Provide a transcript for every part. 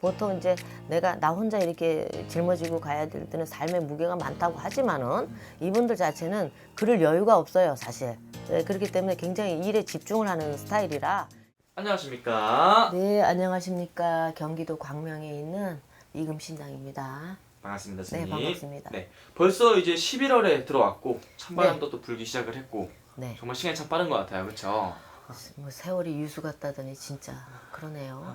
보통 이제 내가 나 혼자 이렇게 짊어지고 가야 될 때는 삶의 무게가 많다고 하지만은 이분들 자체는 그럴 여유가 없어요, 사실. 네, 그렇기 때문에 굉장히 일에 집중을 하는 스타일이라. 안녕하십니까. 네, 안녕하십니까. 경기도 광명에 있는 이금신당입니다. 반갑습니다, 네, 스님. 반갑습니다. 네, 벌써 이제 11월에 들어왔고 찬바람도 또 불기 시작을 했고 네. 정말 시간이 참 빠른 것 같아요, 그렇죠? 뭐 세월이 유수 같다더니 진짜 그러네요.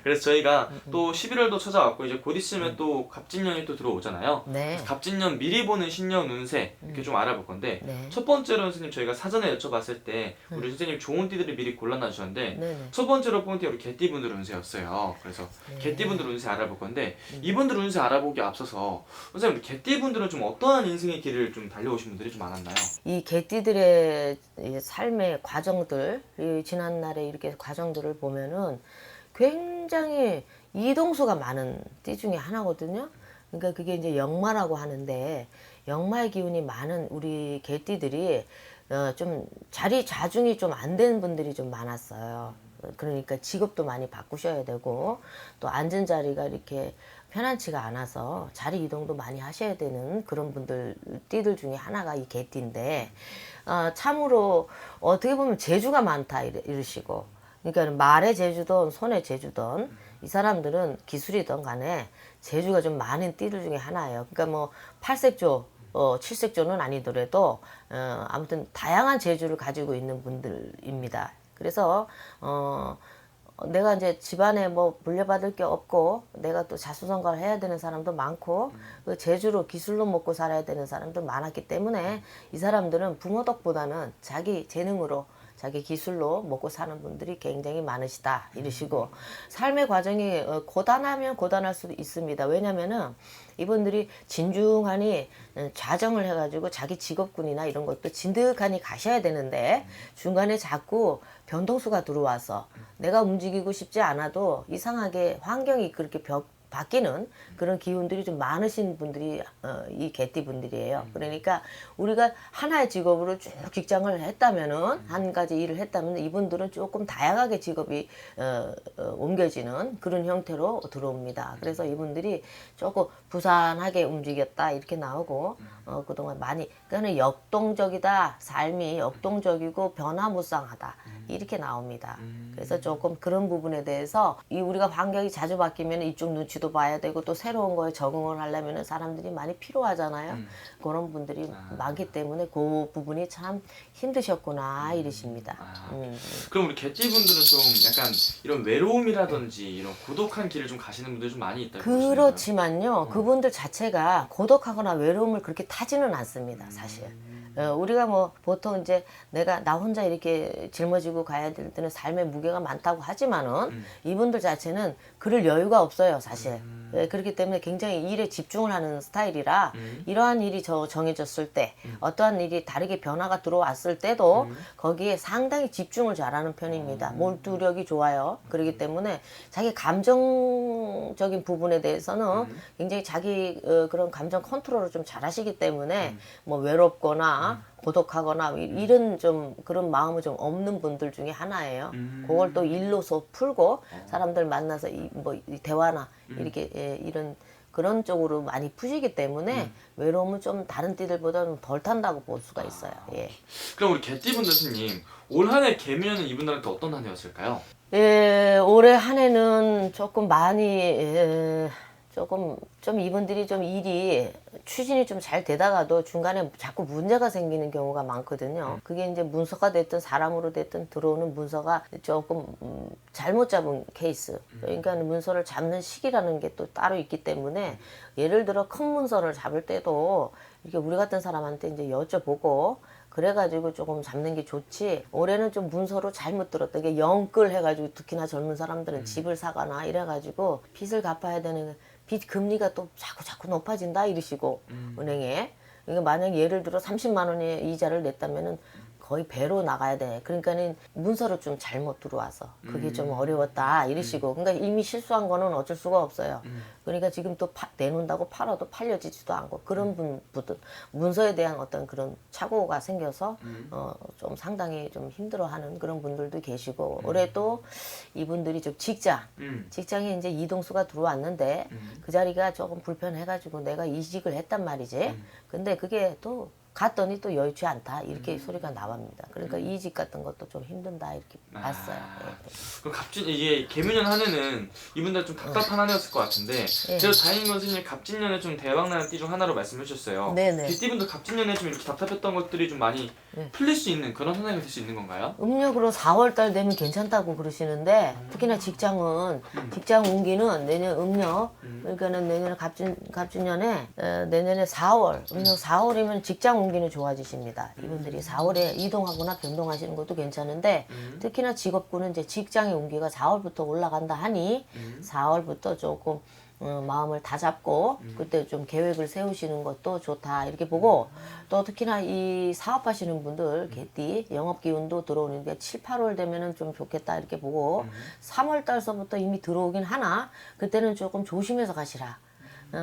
그래서 저희가 또 11월도 찾아왔고 이제 곧 있으면 또 갑진년이 또 들어오잖아요. 네. 그래서 갑진년 미리 보는 신년 운세 이렇게 좀 알아볼 건데 네. 첫 번째로는 선생님 저희가 사전에 여쭤봤을 때 우리 선생님 좋은 띠들을 미리 골라놔 주셨는데 네네. 첫 번째로 뽑은 띠가 우리 개띠분들 운세였어요. 그래서 개띠분들 운세 알아볼 건데 이분들 운세 알아보기 앞서서 선생님 우리 개띠분들은 좀 어떠한 인생의 길을 좀 달려오신 분들이 좀 많았나요? 이 개띠들의 이 삶의 과정들, 이 지난날의 이렇게 과정들을 보면은 굉장히 이동수가 많은 띠 중에 하나거든요. 그러니까 그게 이제 역마라고 하는데 역마의 기운이 많은 우리 개띠들이 좀 자리 자중이 좀 안 된 분들이 좀 많았어요. 그러니까 직업도 많이 바꾸셔야 되고 또 앉은 자리가 이렇게 편안치가 않아서 자리 이동도 많이 하셔야 되는 그런 분들 띠들 중에 하나가 이 개띠인데 참으로 어떻게 보면 재주가 많다 이러시고 그러니까 말의 재주든 손의 재주든 이 사람들은 기술이든 간에 재주가 좀 많은 띠들 중에 하나예요. 그러니까 뭐 팔색조 칠색조는 아니더라도 아무튼 다양한 재주를 가지고 있는 분들입니다. 그래서 내가 이제 집안에 뭐 물려받을 게 없고 내가 또 자수성가를 해야 되는 사람도 많고 그 재주로 기술로 먹고 살아야 되는 사람도 많았기 때문에 이 사람들은 부모 덕보다는 자기 재능으로 자기 기술로 먹고 사는 분들이 굉장히 많으시다 이러시고 삶의 과정이 고단하면 고단할 수도 있습니다. 왜냐면은 이분들이 진중하니 자정을 해가지고 자기 직업군이나 이런 것도 진득하니 가셔야 되는데 중간에 자꾸 변동수가 들어와서 내가 움직이고 싶지 않아도 이상하게 환경이 그렇게 바뀌는 그런 기운들이 좀 많으신 분들이 이 개띠 분들이에요. 그러니까 우리가 하나의 직업으로 쭉 직장을 했다면은 한 가지 일을 했다면 이분들은 조금 다양하게 직업이 옮겨지는 그런 형태로 들어옵니다. 그래서 이분들이 조금 부산하게 움직였다 이렇게 나오고 그동안 많이 그러니까 역동적이다 삶이 역동적이고 변화무쌍하다 이렇게 나옵니다. 그래서 조금 그런 부분에 대해서 이 우리가 환경이 자주 바뀌면 이쪽 눈치도 봐야 되고 또 새로운 거에 적응을 하려면 사람들이 많이 필요하잖아요. 그런 분들이 많기 때문에 그 부분이 참 힘드셨구나 이러십니다. 그럼 우리 개띠분들은 좀 약간 이런 외로움이라든지 이런 고독한 길을 좀 가시는 분들이 좀 많이 있다고 보시나요? 그렇지만요. 그분들 자체가 고독하거나 외로움을 그렇게 타지는 않습니다. 사실. 우리가 뭐 보통 이제 내가 나 혼자 이렇게 짊어지고 가야 될 때는 삶의 무게가 많다고 하지만은 이분들 자체는 그럴 여유가 없어요, 사실. 그렇기 때문에 굉장히 일에 집중을 하는 스타일이라 이러한 일이 정해졌을 때 어떠한 일이 다르게 변화가 들어왔을 때도 거기에 상당히 집중을 잘하는 편입니다. 몰두력이 좋아요. 그렇기 때문에 자기 감정적인 부분에 대해서는 굉장히 자기 그런 감정 컨트롤을 좀 잘하시기 때문에 뭐 외롭거나 고독하거나 이런 좀 그런 마음이 좀 없는 분들 중에 하나예요. 그걸 또 일로서 풀고 사람들 만나서 뭐 대화나 이렇게 이런 그런 쪽으로 많이 푸시기 때문에 외로움은 좀 다른 띠들보다는 덜 탄다고 볼 수가 있어요. 예. 그럼 우리 개띠분들 스님 올 한 해 개미는 이분들한테 어떤 한 해였을까요? 예, 올해 한 해는 조금 많이 조금 좀 이분들이 좀 일이 추진이 좀 잘 되다가도 중간에 자꾸 문제가 생기는 경우가 많거든요. 그게 이제 문서가 됐든 사람으로 됐든 들어오는 문서가 조금 잘못 잡은 케이스. 그러니까 문서를 잡는 시기라는 게 또 따로 있기 때문에 예를 들어 큰 문서를 잡을 때도 이렇게 우리 같은 사람한테 이제 여쭤보고 그래가지고 조금 잡는 게 좋지. 올해는 좀 문서로 잘못 들었던 게 영끌 해가지고 특히나 젊은 사람들은 집을 사거나 이래가지고 빚을 갚아야 되는 빚 금리가 또 자꾸 높아진다 이러시고 은행에. 그러니까 만약 예를 들어 30만 원의 이자를 냈다면은 거의 배로 나가야 돼. 그러니까는 문서로 좀 잘못 들어와서 그게 좀 어려웠다 이러시고. 그러니까 이미 실수한 거는 어쩔 수가 없어요. 그러니까 지금 또 내놓는다고 팔아도 팔려지지도 않고 그런 분들 문서에 대한 어떤 그런 착오가 생겨서 좀 상당히 좀 힘들어하는 그런 분들도 계시고. 올해 또 이분들이 좀 직장에 이제 이동수가 들어왔는데 그 자리가 조금 불편해가지고 내가 이직을 했단 말이지. 근데 그게 또 갔더니 또 여의치 않다 이렇게 소리가 나옵니다. 그러니까 이직 같은 것도 좀 힘든다 이렇게 봤어요. 예. 그럼 이게 개묘년 한 해는 이분들 좀 답답한 한 해였을 것 같은데 그래도 다행인 건 선생님 갑진년에 좀 대박나는 띠 중 하나로 말씀해 주셨어요. 네네. 개띠분들 갑진년에 좀 이렇게 답답했던 것들이 좀 많이 풀릴 수 있는 그런 한 해가 될 수 있는 건가요? 음력으로 4월달 되면 괜찮다고 그러시는데 특히나 직장 운기는 내년 음력 그러니까는 내년에 갑진년에 내년에 4월 음력 4월이면 직장 운기는 좋아지십니다. 이분들이 4월에 이동하거나 변동하시는 것도 괜찮은데 특히나 직업군은 이제 직장의 운기가 4월부터 올라간다 하니 4월부터 조금 마음을 다잡고 그때 좀 계획을 세우시는 것도 좋다 이렇게 보고. 또 특히나 이 사업하시는 분들 개띠 영업 기운도 들어오는데 7, 8월 되면은 좀 좋겠다 이렇게 보고 3월 달서부터 이미 들어오긴 하나 그때는 조금 조심해서 가시라.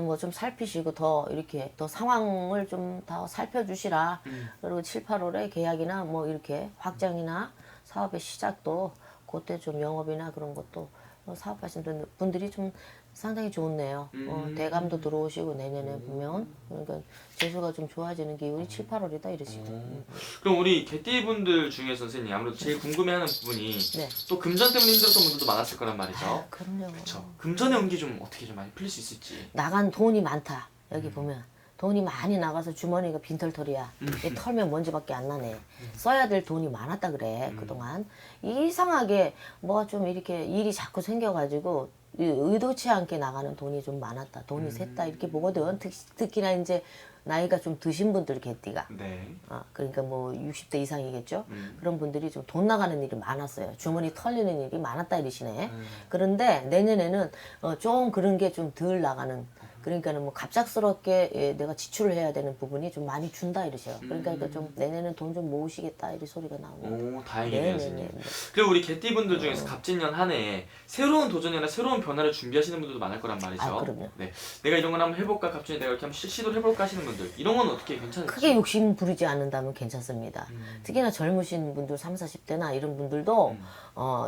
뭐 좀 살피시고 더 이렇게 더 상황을 좀 더 살펴주시라. 그리고 7, 8월에 계약이나 뭐 이렇게 확장이나 사업의 시작도 그때 좀 영업이나 그런 것도 사업하시는 분들이 좀 상당히 좋네요. 대감도 들어오시고 내년에 보면 그러니까 재수가 좀 좋아지는 기운이 7, 8월이다 이러시고. 그럼 우리 개띠분들 중에 선생님 아무래도 제일 궁금해하는 부분이 네. 또 금전 때문에 힘들었던 분들도 많았을 거란 말이죠. 그럼요. 그렇죠. 금전의 운기 좀 어떻게 좀 많이 풀릴 수 있을지. 나간 돈이 많다. 여기 보면 돈이 많이 나가서 주머니가 빈털털이야. 이 털면 먼지밖에 안 나네. 써야 될 돈이 많았다 그래 그동안. 이상하게 뭐 좀 이렇게 일이 자꾸 생겨가지고 의도치 않게 나가는 돈이 좀 많았다. 돈이 샜다 이렇게 보거든. 특히나 이제 나이가 좀 드신 분들 개띠가. 네. 그러니까 뭐 60대 이상이겠죠. 그런 분들이 좀 돈 나가는 일이 많았어요. 주머니 털리는 일이 많았다 이러시네. 그런데 내년에는 좀 그런 게 좀 덜 나가는. 그러니까는 뭐 갑작스럽게 내가 지출을 해야 되는 부분이 좀 많이 준다 이러셔요. 그러니까 좀 내년에는 돈 좀 모으시겠다 이런 소리가 나옵니다. 오, 다행이네요, 네네네. 선생님. 그리고 우리 개띠분들 중에서 갑진년 한 해에 새로운 도전이나 새로운 변화를 준비하시는 분들도 많을 거란 말이죠. 그럼요. 네, 내가 이런 걸 한번 해볼까, 갑진년 내가 이렇게 한번 시도를 해볼까 하시는 분들 이런 건 어떻게 괜찮을지. 크게 욕심 부리지 않는다면 괜찮습니다. 특히나 젊으신 분들 30, 40대나 이런 분들도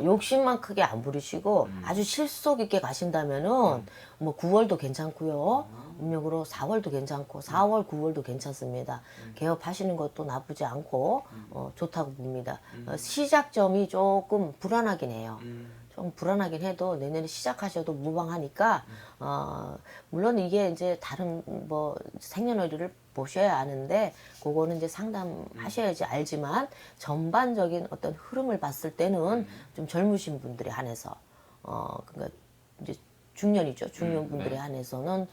욕심만 크게 안 부리시고 아주 실속 있게 가신다면은 뭐 9월도 괜찮고요. 음력으로 4월도 괜찮고 4월, 9월도 괜찮습니다. 개업하시는 것도 나쁘지 않고 좋다고 봅니다. 시작점이 조금 불안하긴 해요. 좀 불안하긴 해도 내년에 시작하셔도 무방하니까 물론 이게 이제 다른 뭐 생년월일을 보셔야 아는데 그거는 이제 상담하셔야지 알지만 전반적인 어떤 흐름을 봤을 때는 좀 젊으신 분들에 한해서 그러니까 이제 중년이죠. 중년 분들에 한해서는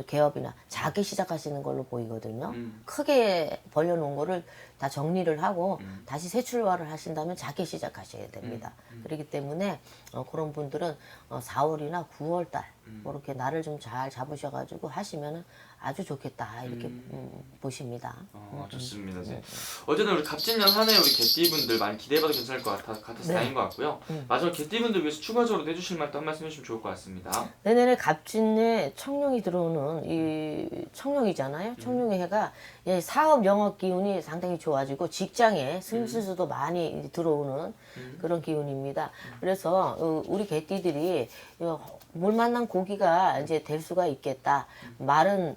개업이나 작게 시작하시는 걸로 보이거든요. 크게 벌려놓은 거를 다 정리를 하고 다시 새 출발을 하신다면 작게 시작하셔야 됩니다. 그렇기 때문에 그런 분들은 4월이나 9월 달 그렇게 날을 좀 잘 잡으셔가지고 하시면은 아주 좋겠다 이렇게 보십니다. 좋습니다. 네. 어쨌든 우리 갑진년 한 해 우리 개띠분들 많이 기대해봐도 괜찮을 것 같아서 다행인 것 같고요. 마지막 개띠분들 위해서 추가적으로 해주실 말도 한 말씀 해주시면 좋을 것 같습니다. 내년에 갑진에 청룡이 들어오는 이 청룡이잖아요. 청룡의 해가 사업 영업 기운이 상당히 좋아지고 직장에 승진수도 많이 들어오는 그런 기운입니다. 그래서 우리 개띠들이 물 만난 고기가 이제 될 수가 있겠다. 마른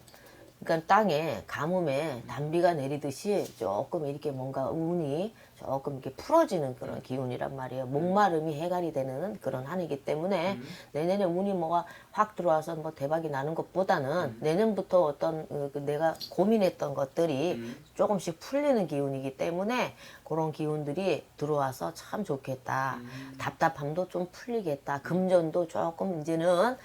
그러니까 땅에 가뭄에 단비가 내리듯이 조금 이렇게 뭔가 운이 조금 이렇게 풀어지는 그런 기운이란 말이에요. 목마름이 해갈이 되는 그런 한 해이기 때문에 내년에 운이 뭐가 확 들어와서 뭐 대박이 나는 것보다는 내년부터 어떤 내가 고민했던 것들이 조금씩 풀리는 기운이기 때문에 그런 기운들이 들어와서 참 좋겠다. 답답함도 좀 풀리겠다. 금전도 조금 이제는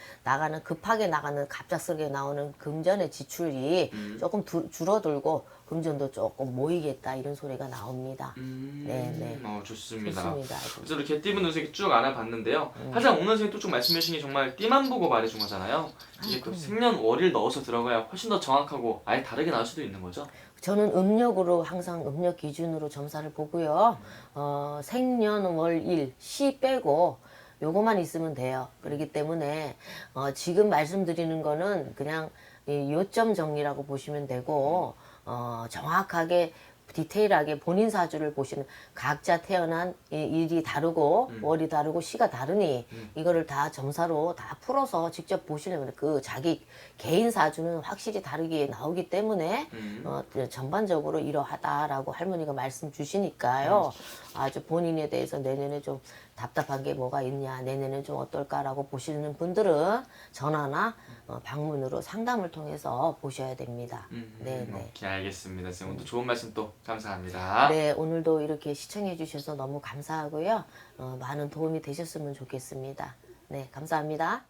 급하게 나가는 갑작스럽게 나오는 금전의 지출이 조금 줄어들고 금전도 조금 모이겠다 이런 소리가 나옵니다. 네네. 좋습니다. 좋습니다. 그래서 우리 개띠분 운세 쭉 알아봤는데요. 하지만 오늘 선생님 또 말씀해 주신 게 정말 띠만 보고 말해준 거잖아요. 이게 또 생년월일 넣어서 들어가야 훨씬 더 정확하고 아예 다르게 나올 수도 있는 거죠. 저는 음력으로 항상 음력 기준으로 점사를 보고요. 생년월일 시 빼고 요거만 있으면 돼요. 그렇기 때문에 지금 말씀드리는 거는 그냥 이 요점 정리라고 보시면 되고 정확하게 디테일하게 본인 사주를 보시는 각자 태어난 일이 다르고 월이 다르고 시가 다르니 이거를 다 점사로 다 풀어서 직접 보시려면 그 자기 개인 사주는 확실히 다르게 나오기 때문에 전반적으로 이러하다라고 할머니가 말씀 주시니까요. 아주 본인에 대해서 내년에 좀 답답한 게 뭐가 있냐, 내년에 좀 어떨까라고 보시는 분들은 전화나 방문으로 상담을 통해서 보셔야 됩니다. 네, 네. 오케이, 알겠습니다. 선생님 오늘 좋은 말씀 또 감사합니다. 네, 오늘도 이렇게 시청해 주셔서 너무 감사하고요. 많은 도움이 되셨으면 좋겠습니다. 네, 감사합니다.